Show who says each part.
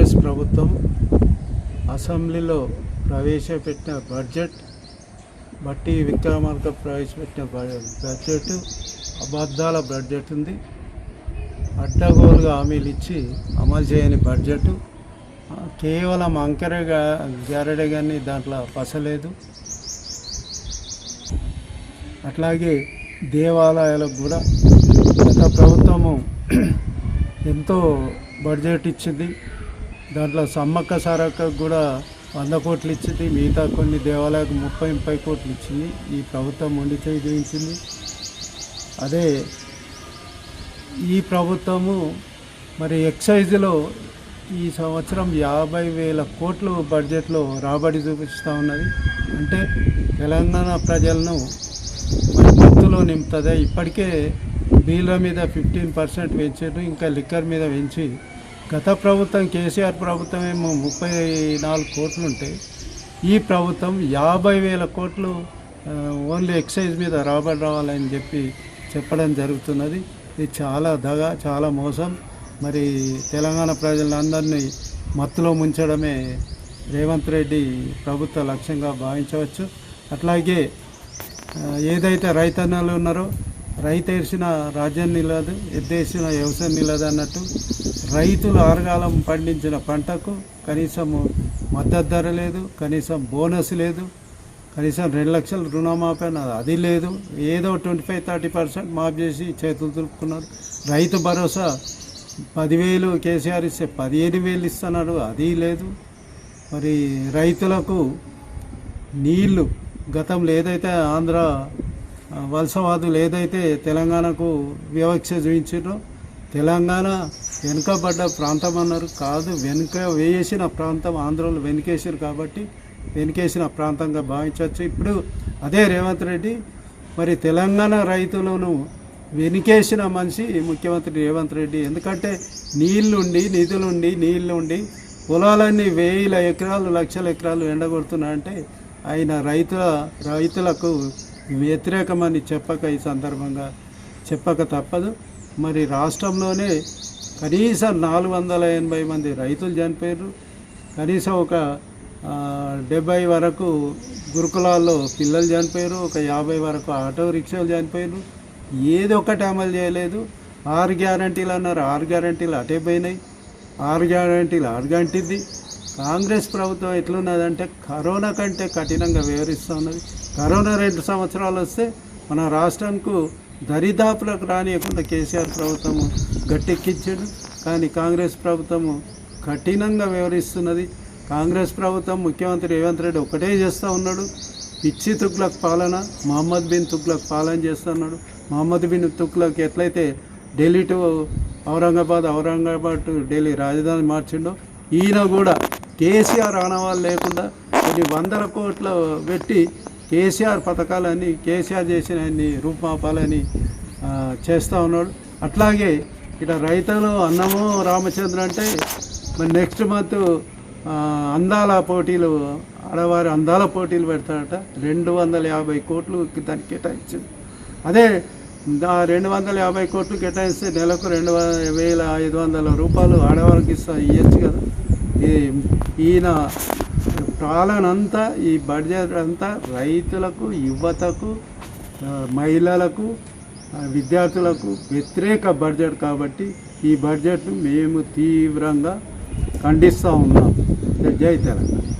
Speaker 1: కాంగ్రెస్ ప్రభుత్వం అసెంబ్లీలో ప్రవేశపెట్టిన బట్టి విక్రమార్క ప్రవేశపెట్టిన బడ్జెట్ అబద్ధాల బడ్జెట్ ఉంది. అడ్డగోలుగా హామీలు ఇచ్చి అమలు చేయని బడ్జెట్, కేవలం అంకెరగా గారెడే కానీ దాంట్లో పసలేదు. అట్లాగే దేవాలయాలకు కూడా గత ప్రభుత్వము ఎంతో బడ్జెట్ ఇచ్చింది. దాంట్లో సమ్మక్క సారక్కకు కూడా 100 కోట్లు ఇచ్చింది. మిగతా కొన్ని దేవాలయాలకు 30-30 కోట్లు ఇచ్చింది. ఈ ప్రభుత్వం మొండి చేయి చూపించింది. అదే ఈ ప్రభుత్వము మరి ఎక్సైజ్లో ఈ సంవత్సరం 50,000 కోట్లు బడ్జెట్లో రాబడి చూపిస్తూ ఉన్నది. అంటే తెలంగాణ ప్రజలను మరి మత్తులో నింపుతుంది. ఇప్పటికే బీల మీద 15% పెంచారు, ఇంకా లిక్కర్ మీద పెంచి గత ప్రభుత్వం కేసీఆర్ ప్రభుత్వం ఏమో 34 కోట్లు ఉంటాయి. ఈ ప్రభుత్వం 50,000 కోట్లు ఓన్లీ ఎక్సైజ్ మీద రాబడి రావాలని చెప్పడం జరుగుతున్నది. ఇది చాలా దగా, చాలా మోసం. మరి తెలంగాణ ప్రజలందరినీ మత్తులో ముంచడమే రేవంత్ రెడ్డి ప్రభుత్వ లక్ష్యంగా భావించవచ్చు. అట్లాగే ఏదైతే రైతన్నలు ఉన్నారో, రైతు ఏడ్చిన రాజ్యం నిలదు, ఎద్దేసిన వ్యవసాయం నిలదు అన్నట్టు రైతులు ఆరుగాలం పండించిన పంటకు కనీసం మద్దతు ధర లేదు, కనీసం బోనస్ లేదు, కనీసం 2 లక్షల రుణమాఫీ అది లేదు. ఏదో 25-30% మాఫ్ చేసి చేతులు దులుపుకున్నారు. రైతు భరోసా 10,000 కేసీఆర్ ఇస్తే 15,000 ఇస్తున్నాడు, అది లేదు. మరి రైతులకు నీళ్లు గతంలో ఏదైతే ఆంధ్ర వలసవాదులు ఏదైతే తెలంగాణకు వివక్ష చూపించారో, తెలంగాణ వెనుకబడ్డ ప్రాంతం అన్నారు. కాదు, వెనుక వేసిన ప్రాంతం ఆంధ్రలో వెనుకేసారు కాబట్టి వెనుకేసిన ప్రాంతంగా భావించవచ్చు. ఇప్పుడు అదే రేవంత్ రెడ్డి మరి తెలంగాణ రైతులను వెనుకేసిన మనిషి ముఖ్యమంత్రి రేవంత్ రెడ్డి. ఎందుకంటే నీళ్లుండి పొలాలన్నీ 1000 ఎకరాలు, లక్షల ఎకరాలు ఎండగొడుతున్నా అంటే ఆయన రైతులకు వ్యతిరేకమని ఈ సందర్భంగా చెప్పక తప్పదు. మరి రాష్ట్రంలోనే కనీసం 480 మంది రైతులు చనిపోయారు. కనీసం ఒక 70 వరకు గురుకులాల్లో పిల్లలు చనిపోయారు. ఒక 50 వరకు ఆటో రిక్షాలు చనిపోయారు. ఏదో ఒకటి అమలు చేయలేదు. 6 గ్యారంటీలు అన్నారు, 6 గ్యారంటీలు అటే పోయినాయి. 6 గ్యారంటీలు అడగంటింది. కాంగ్రెస్ ప్రభుత్వం ఎట్లున్నదంటే కరోనా కంటే కఠినంగా వ్యవహరిస్తూ ఉన్నది. కరోనా 2 సంవత్సరాలు వస్తే మన రాష్ట్రానికి దరిదాపులకు రానియకుండా కేసీఆర్ ప్రభుత్వము గట్టెక్కించాడు. కానీ కాంగ్రెస్ ప్రభుత్వము కఠినంగా వ్యవహరిస్తున్నది. కాంగ్రెస్ ప్రభుత్వం ముఖ్యమంత్రి రేవంత్ రెడ్డి ఒకటే చేస్తూ ఉన్నాడు, పిచ్చి తుగ్లక్ పాలన, మహమ్మద్ బిన్ తుగ్లక్ పాలన చేస్తున్నాడు. మహమ్మద్ బిన్ తుగ్లక్ ఎట్లయితే ఢిల్లీ టు ఔరంగాబాద్ టు ఢిల్లీ రాజధాని మార్చిండో, ఈయన కూడా కేసీఆర్ ఆనవాళ్ళు లేకుండా కొన్ని 100 కోట్లు పెట్టి కేసీఆర్ పథకాలని, కేసీఆర్ చేసిన అన్ని రూపుమాపాలని చేస్తూ ఉన్నాడు. అట్లాగే ఇట రైతులు అన్నమో రామచంద్ర అంటే మరి నెక్స్ట్ మంత్ అందాల పోటీలు, ఆడవారి అందాల పోటీలు పెడతాడట. 250 కోట్లు దానికి కేటాయించింది. అదే 250 కోట్లు కేటాయిస్తే నెలకు 2,500 రూపాయలు ఆడవారికి ఇవ్వచ్చు కదా. ఈయన పాలన అంతా, ఈ బడ్జెట్ అంతా రైతులకు, యువతకు, మహిళలకు, విద్యార్థులకు వ్యతిరేక బడ్జెట్ కాబట్టి ఈ బడ్జెట్ను మేము తీవ్రంగా ఖండిస్తూ ఉన్నాం. జై తెలంగాణ.